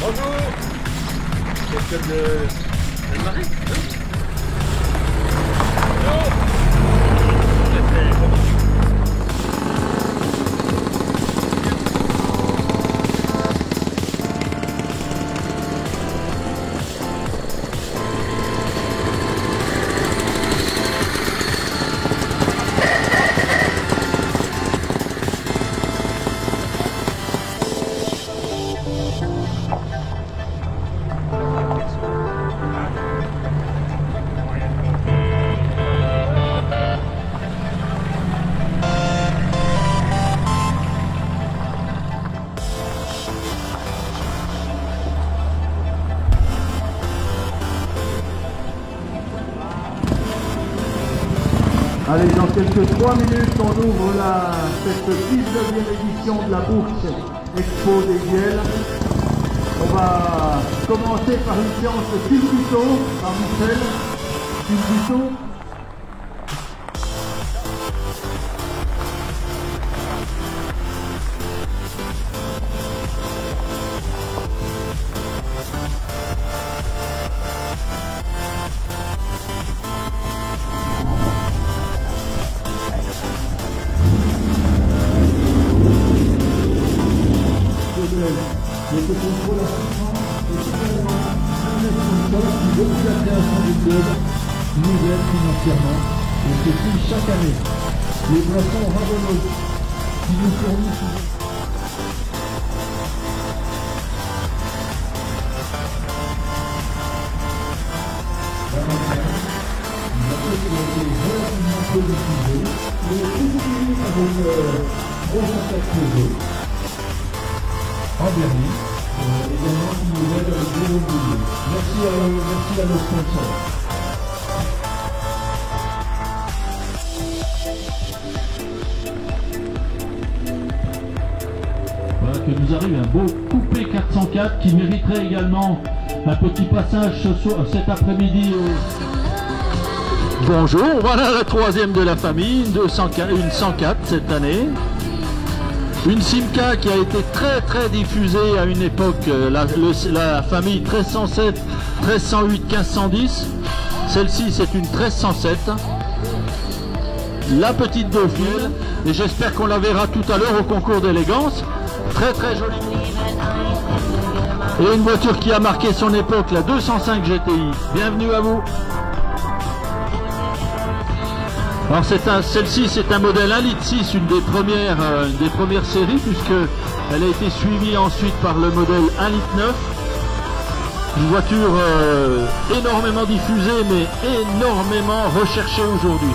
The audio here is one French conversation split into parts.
Bonjour. Qu'est-ce que de Marie, Allez, dans quelques 3 minutes, on ouvre cette 19e édition de la Bourse Expo des Vielles. On va commencer par une séance de culbuto par Michel. Culbuto. Le contrôle assistant est finalement un des sponsors qui, depuis la création du club, nous aide financièrement et se signe chaque année. Les boissons Raveneux qui nous fournissent relativement peu diffusé, mais toujours avec gros contacts en Berlin, également qui nous aide avec Jérôme Bouillet. Merci à nos sponsors. Voilà que nous arrive un beau coupé 404 qui mériterait également un petit passage cet après-midi. Bonjour, voilà la troisième de la famille, une 104 cette année. Une Simca qui a été très diffusée à une époque, la famille 1307, 1308, 1510. Celle-ci c'est une 1307. La petite Dauphine, et j'espère qu'on la verra tout à l'heure au concours d'élégance. Très jolie. Et une voiture qui a marqué son époque, la 205 GTI. Bienvenue à vous. Alors celle-ci c'est un modèle 1,6 litre, une des premières séries, puisque elle a été suivie ensuite par le modèle 1,9 litre. Une voiture énormément diffusée mais énormément recherchée aujourd'hui.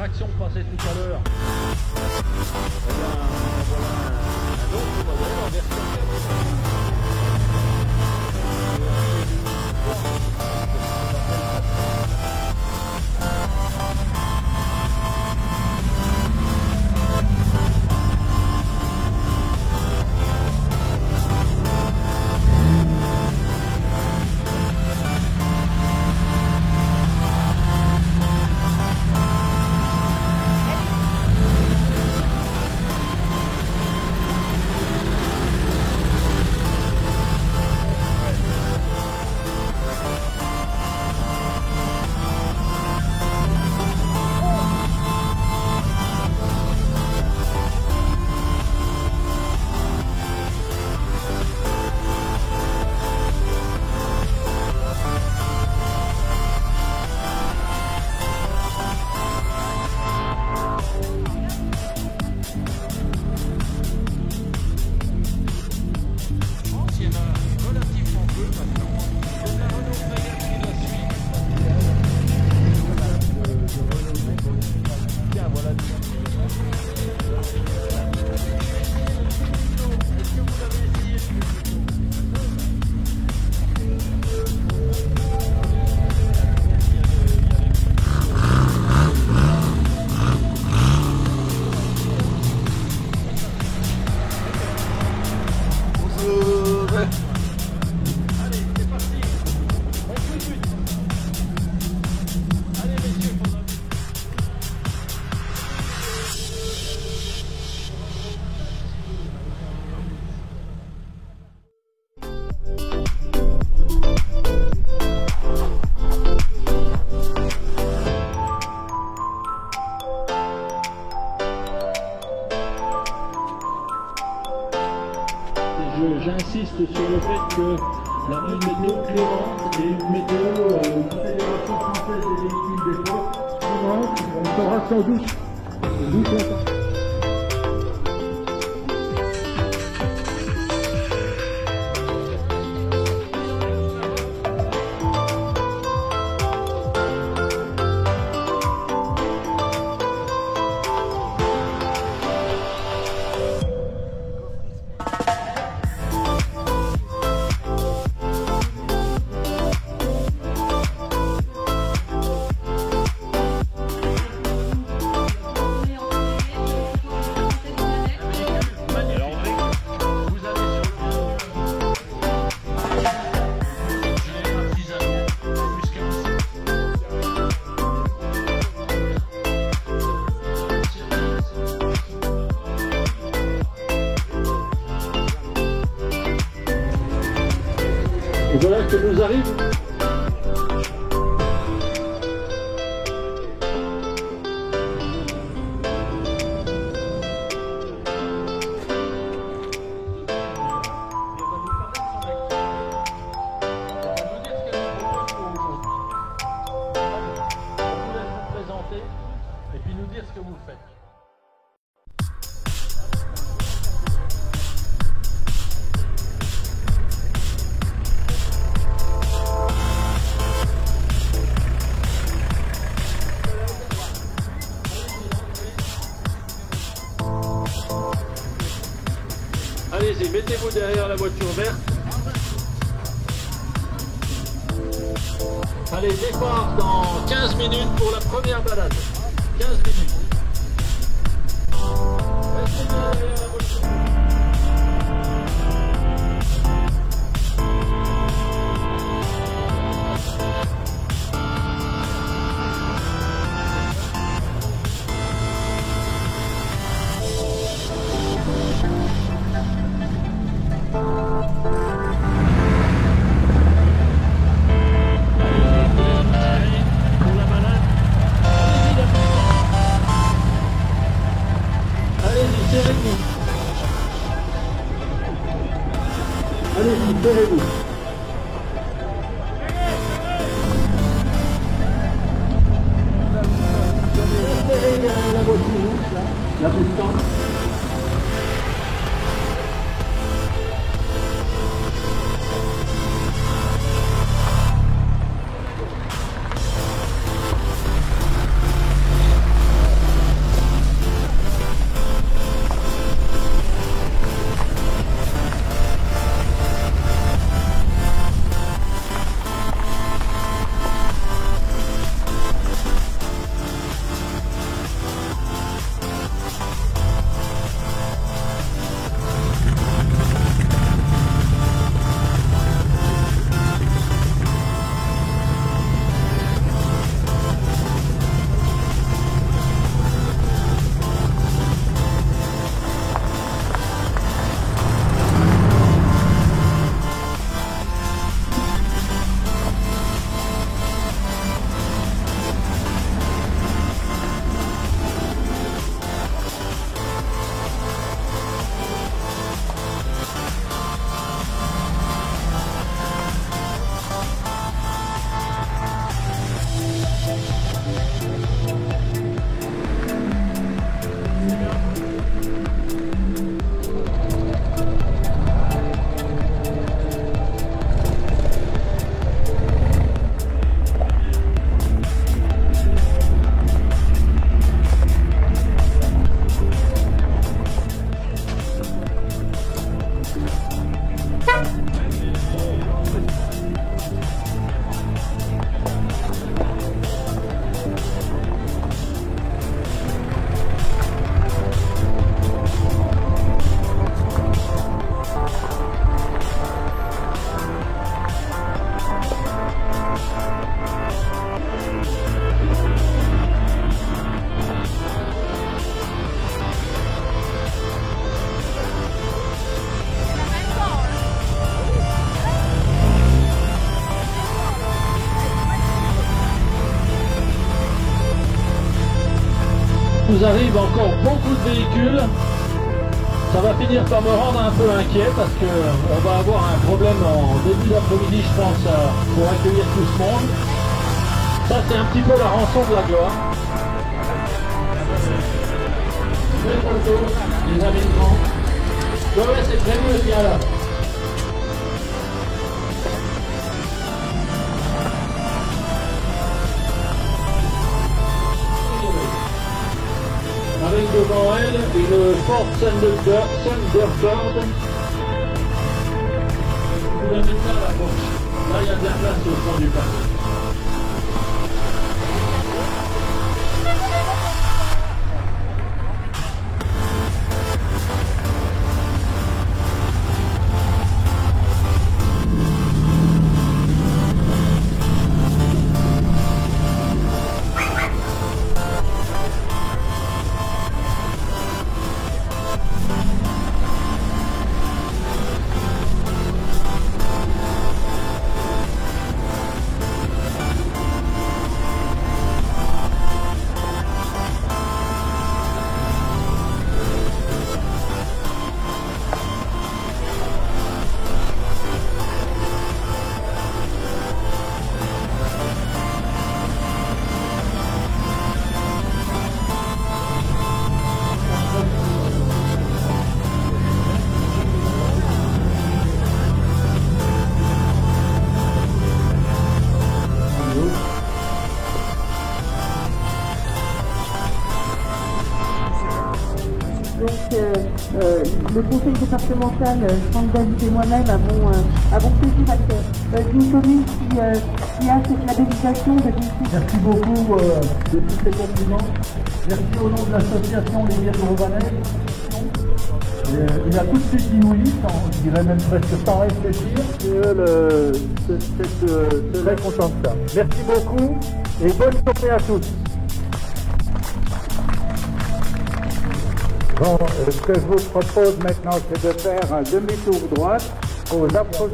traction passait tout à l'heure. Eh bien, voilà un autre modèle en version 4. J'insiste sur le fait que la météo clémente et une météo de la Fédération française des véhicules d'époque, on sera sans doute content. Et voilà ce qui nous arrive. Et puis nous dire ce que vous faites. Allez-y, mettez-vous derrière la voiture verte. Allez, départ dans 15 minutes pour la première balade. 15 minutes. Restez derrière la voiture. Allez-y, serrez-vous. Serrez la voiture, la distance. nous arrive encore beaucoup de véhicules. Ça va finir par me rendre un peu inquiet parce que on va avoir un problème en début d'après-midi, je pense, pour accueillir tout ce monde. Ça, c'est un petit peu la rançon de la gloire. Belle photo, les amis de grand. Ouais, c'est prévu aussi là. Avec devant elle une Ford Thunderbird. Vous la mettez à la gauche. Là, il y a de la place au fond du parc. Le conseil départemental, Franck David et moi-même avons plaisir avec une commune qui a cette labellisation de district. Merci beaucoup de tous les compliments. Merci au nom de l'association Les Bières de Robanel. Il a tout de suite dit oui, je dirais même presque sans réfléchir. C'est très content de ça. Merci beaucoup et bonne journée à tous. Bon, ce que je vous propose maintenant, c'est de faire un demi-tour droite aux approches.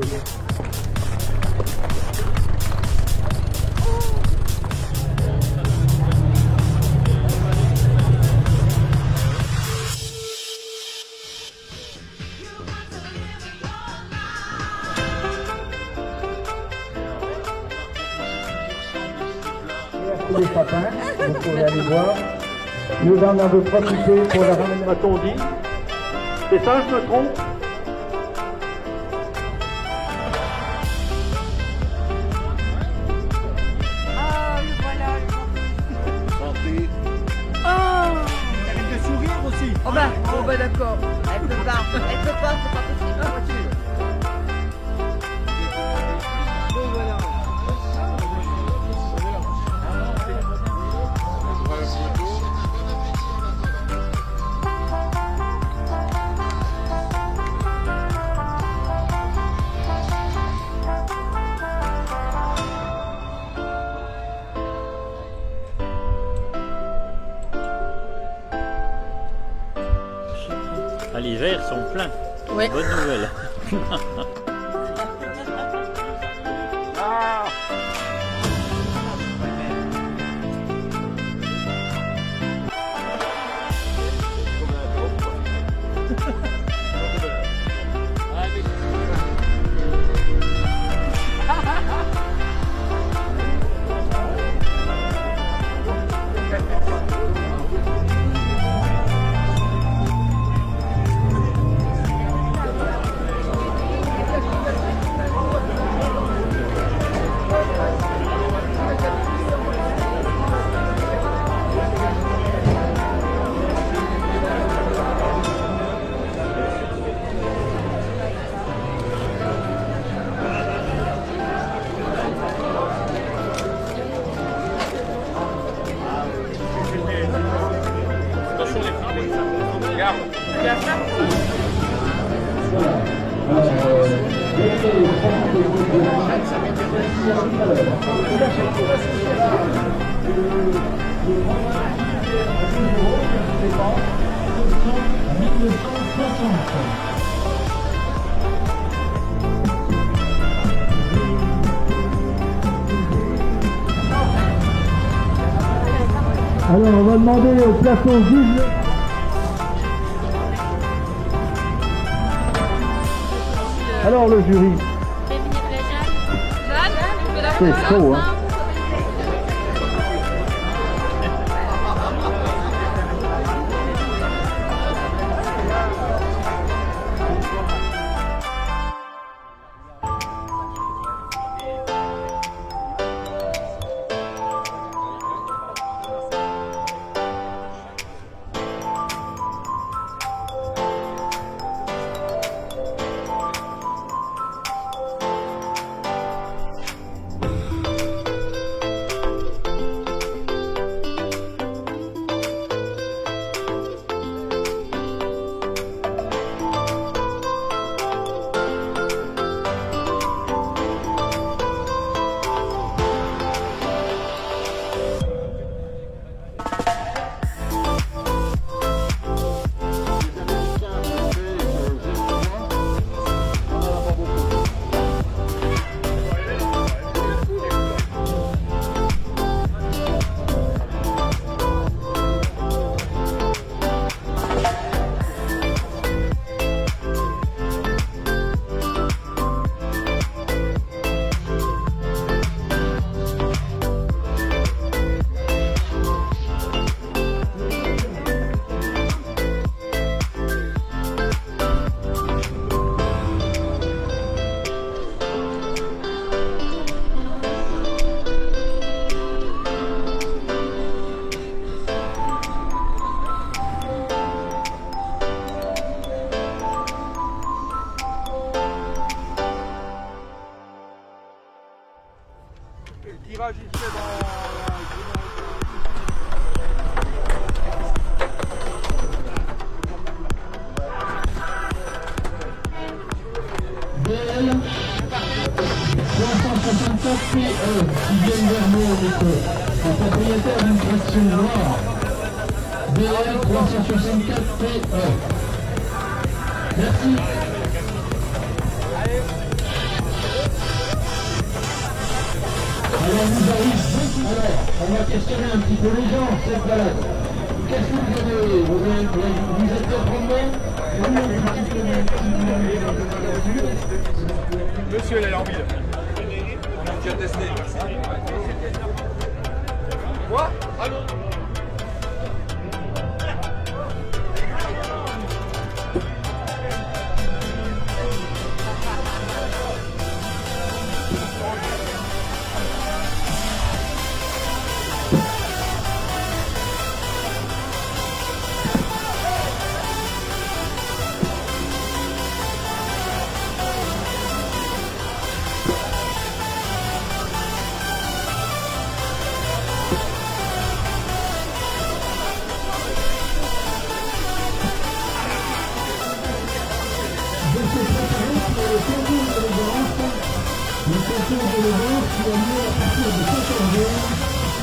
Les sapins, vous pouvez aller voir. Nous en avons profité pour la ramener à Tondy. C'est ça, je me trompe? Ah, le voilà. Santé. Oh, Elle aime de sourire aussi. oh bah d'accord. Elle peut pas, c'est pas possible. À l'hiver, ils sont pleins. Oui. Bonne nouvelle. Alors, on va demander au plateau juge. Alors, le jury. C'est chaud, hein. Le tirage il se fait dans... BL 364 PE qui viennent vers nous avec le propriétaire d'une traction noire. BL 364 PE. Merci. Alors nous arrivons, on va questionner un petit peu les gens, cette balade. Qu'est-ce que vous avez, vous êtes bien promené? Monsieur, il a envie. On a déjà testé. Quoi? Allô? Le concours de l'élevage qui a lieu à partir de 14h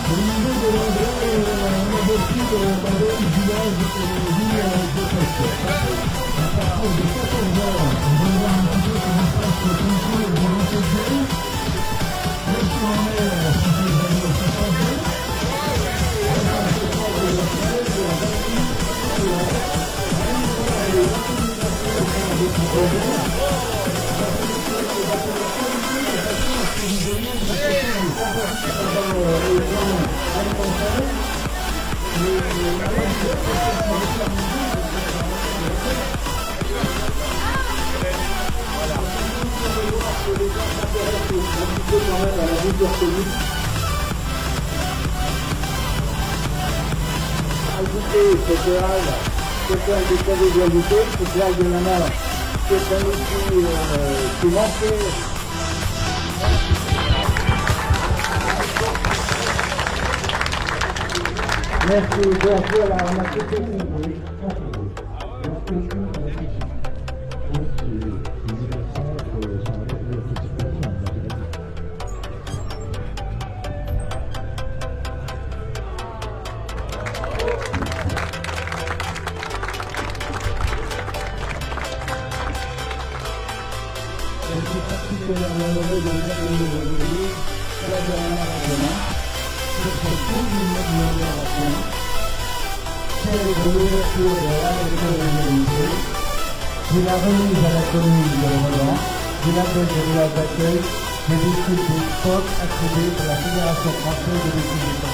au niveau de l'endroit on a vécu de Madame du village de Pêche. À partir de 14h, on va voir un petit peu comment se passe le concours de l'enseignement. Merci en mer, si vous avez aussi changé. On va se prendre de la fête, de la famille, de la ajouter ce péage de convivialité, ce péage de la mer, c'est un outil qui manquait. Merci, donc voilà, on a tout compris. C'est de l'ouverture de la réalisée, de la remise à la commune de Roland, du label de village d'accueil, des véhicules de sport attribués par la Fédération française de l'équipe.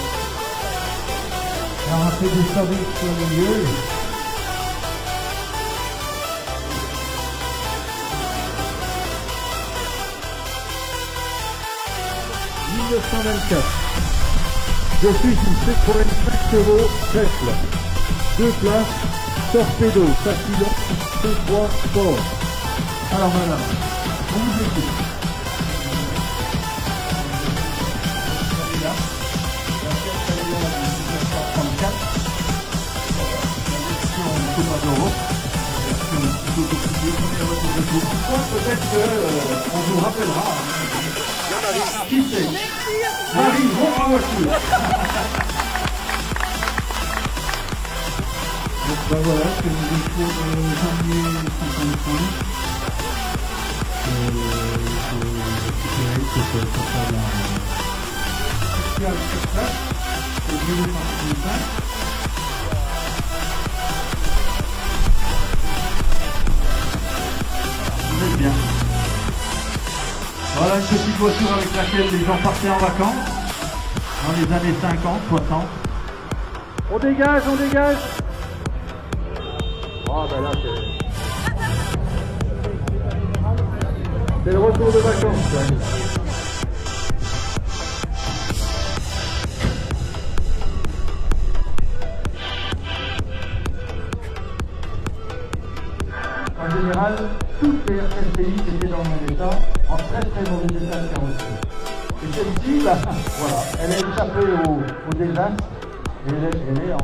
Alors un peu d'historique sur le lieu. 1924. Je suis une Citroën 5 chevaux Tesla. 2 places, torpedo, facilon, C3 sport. Alors madame, on vous écoute. La peut-être qu'on vous rappellera. Qui c'est? Marie, votre voiture. Donc ben voilà, c'est une voiture de janvier 55. C'était pour la spéciale spectacle de 1955. Vous êtes bien. Voilà une petite voiture avec laquelle les gens partaient en vacances dans les années 50, 60. On dégage, on dégage. Oh ben là c'est le retour de vacances. En général, toutes les RCI étaient dans le même état, en très mauvais état de carrosserie. Et celle-ci, là, voilà, elle a échappé au désastre et elle est en...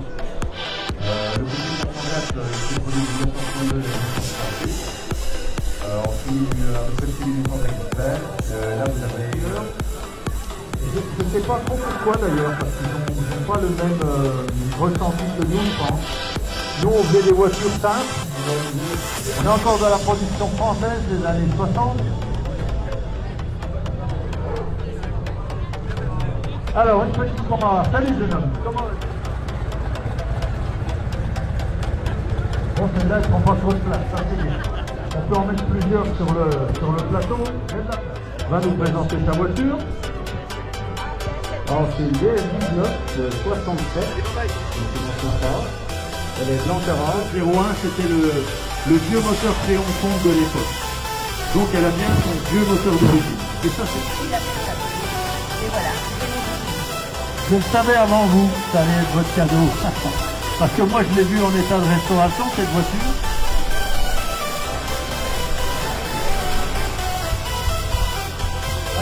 Le petit 404 est produit en 1962 ensuite un petit 1824. Là, vous avez... Je ne sais pas trop pourquoi d'ailleurs, parce qu'ils n'ont pas le même ressenti que nous, je pense. Nous, on faisait des voitures simples. On est encore dans la production française des années 60. Alors, une petite comment... Salut jeune homme, comment... Bon, celle-là, elle prend pas trop de place, ça c'est bien. On peut en mettre plusieurs sur le plateau. Elle va nous présenter sa voiture. Alors, c'est une DS19 de 67. Elle est blanche orange. 01, c'était le vieux moteur Créon Fonte de l'époque. Donc elle a bien son vieux moteur d'origine. Et ça, c'est... Et voilà. Je le savais avant vous, ça allait être votre cadeau. Parce que moi, je l'ai vu en état de restauration, cette voiture.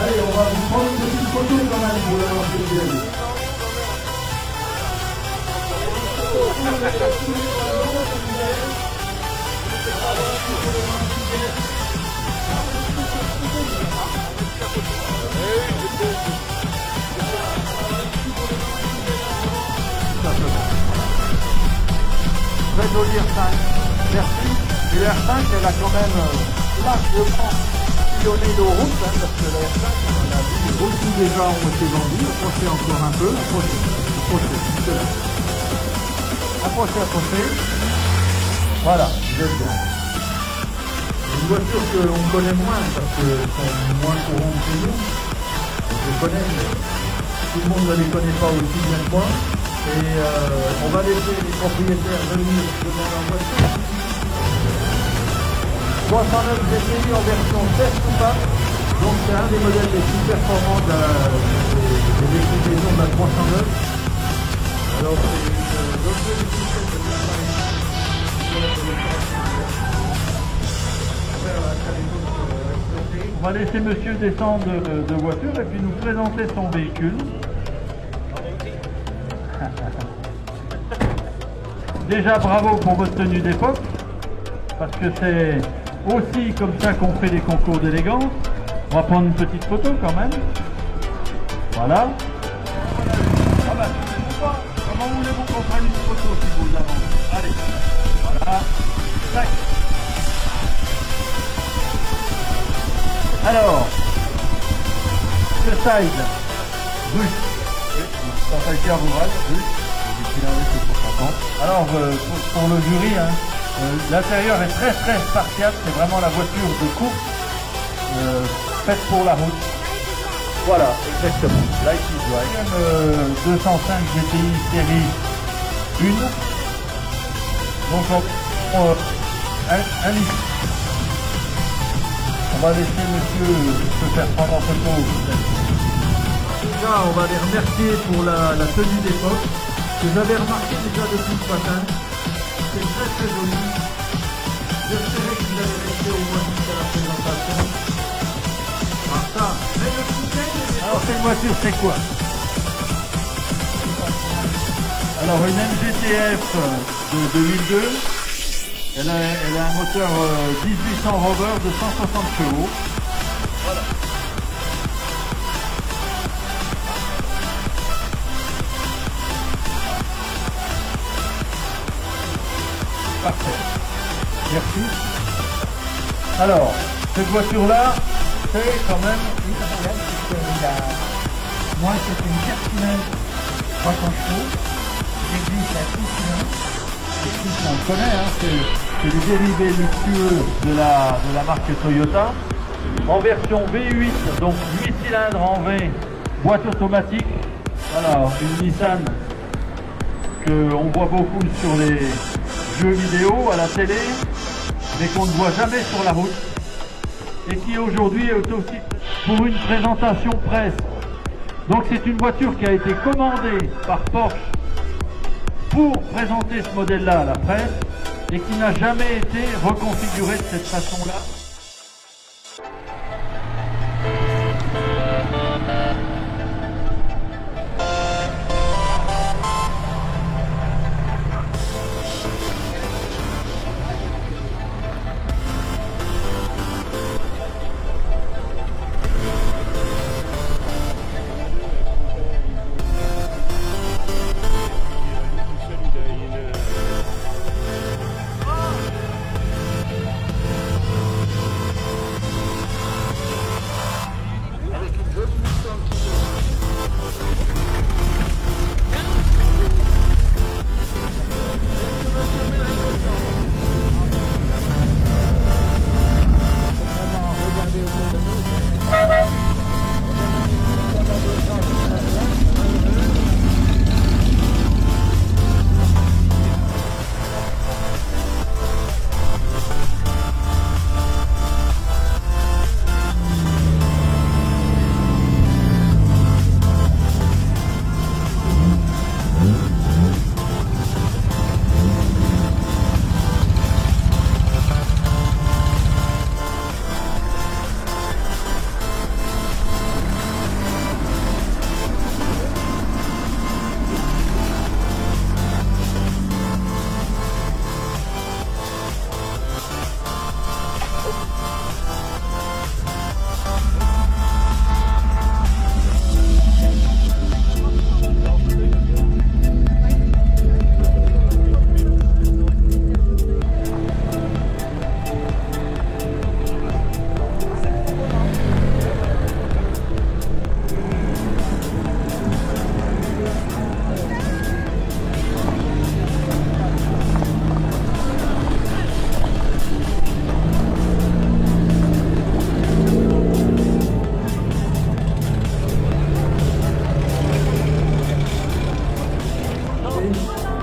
Allez, on va vous prendre une petite photo quand même pour l'avoir fait. Très joli R5. Merci. Et la R5, elle a quand même largement sillonné nos routes, parce que la R5, on a vu, beaucoup déjà ont été vendus. Approchez encore un peu. Approchez. Approchez. Voilà, vous êtes bien. Une voiture qu'on connaît moins, parce qu'elles sont moins courantes que nous. On les connaît, mais tout le monde ne les connaît pas aussi bien que moi. Et on va laisser les propriétaires venir demander en voiture. 309 GTI en version test ou pas. Donc c'est un des modèles les plus performants des déclinaisons de la 309. Alors c'est une Volvo 17 de on va laisser monsieur descendre de voiture et puis nous présenter son véhicule. Déjà bravo pour votre tenue d'époque, parce que c'est aussi comme ça qu'on fait les concours d'élégance. On va prendre une petite photo quand même. Voilà. Ah bah, comment voulez-vous qu'on prenne une photo si vous avancez? Allez, voilà. Tac. Alors, le side, russe. Ça fait faire ouvrage, russe. Alors Alors pour le jury, hein, l'intérieur est très spartiate, c'est vraiment la voiture de course faite pour la route. Voilà, exactement. Light is Right. 205 GTI série 1. Donc un litre. On va laisser monsieur se faire prendre en photo. Déjà, on va les remercier pour la tenue d'époque, que j'avais remarqué déjà depuis ce matin. C'est très joli. J'espérais que vous allez rester au moins jusqu'à la présentation. Alors cette voiture c'est quoi? Alors une MGTF de 2002. Elle a un moteur 1800 Rover de 160 chevaux. Voilà. Parfait. Merci. Alors, cette voiture-là, c'est quand même... Moi, c'est une 4 cylindres 300 chevaux. J'existe à 6 cylindres. On le connaît, hein, c'est le dérivé luxueux de la marque Toyota. En version V8, donc 8 cylindres en V, boîte automatique. Voilà, une Nissan qu'on voit beaucoup sur les jeux vidéo, à la télé, mais qu'on ne voit jamais sur la route. Et qui aujourd'hui est aussi pour une présentation presse. Donc c'est une voiture qui a été commandée par Porsche pour présenter ce modèle-là à la presse et qui n'a jamais été reconfigurée de cette façon-là.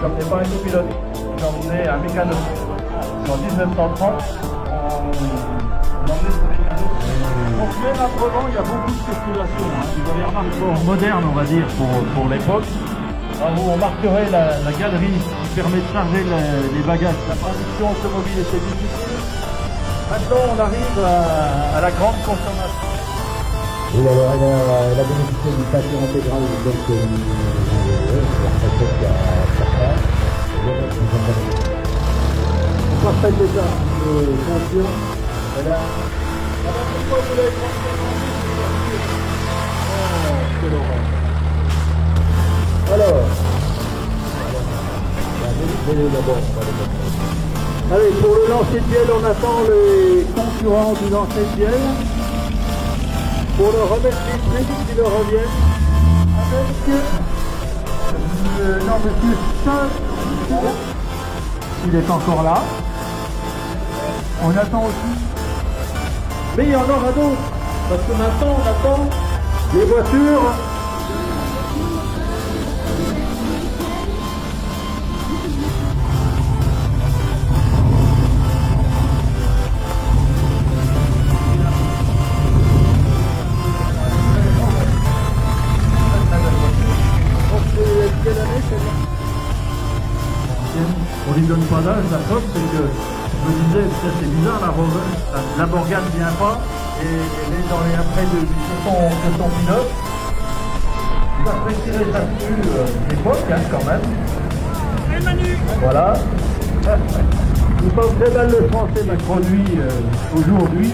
J'emmenais pas un copilote, j'emmenais un mécano. En 1930, on emmenait ce mécano. Donc même après-vent, il y a beaucoup de circulation. Vous avez remarqué, moderne, on va dire, pour l'époque. On marquerait la galerie qui permet de charger les bagages. La production automobile était difficile. Maintenant, on arrive à la grande consommation. Oui, alors elle a bénéficié d'une peinture intégrale, donc on parfait état de peinture. Elle a... pourquoi vous l'avez quelle horreur. Alors, allez, pour le lancer de bielle, on attend les concurrents du lancer de bielle. Pour le remettre les prix qui le reviennent avec non, monsieur Saint il est encore là. On attend aussi. Mais il y en aura d'autres. Parce que maintenant, on attend les voitures. On lui donne pas d'âge, la faute, c'est que je me disais, c'est bizarre, la Morgane vient pas, et elle est dans les après de son pilote. Il va préciser sa tenue d'époque, hein, quand même. Et Manu. Voilà. Il faut très mal le français m'a produit aujourd'hui.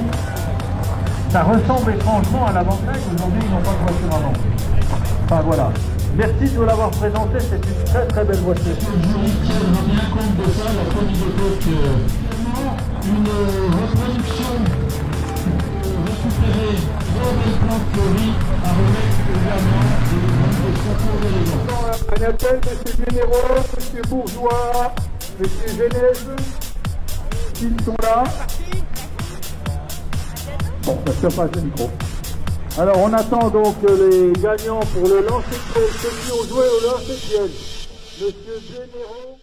Ça ressemble étrangement à l'avantage. Aujourd'hui, ils n'ont pas de voiture avant. Enfin voilà. Merci de nous l'avoir présenté, c'est une très très belle voiture. On tiendra bien compte de ça, la famille d'époque. Une reproduction récupérée dans les plans fleuris à remettre également des concours d'élégance. Un appel, monsieur Généraux, monsieur Bourgeois, monsieur Genève, ils sont là. Bon, ça se passe le micro. Alors on attend donc les gagnants pour le lancer de piège, ceux qui ont joué au lancer de piège. Monsieur Généraux.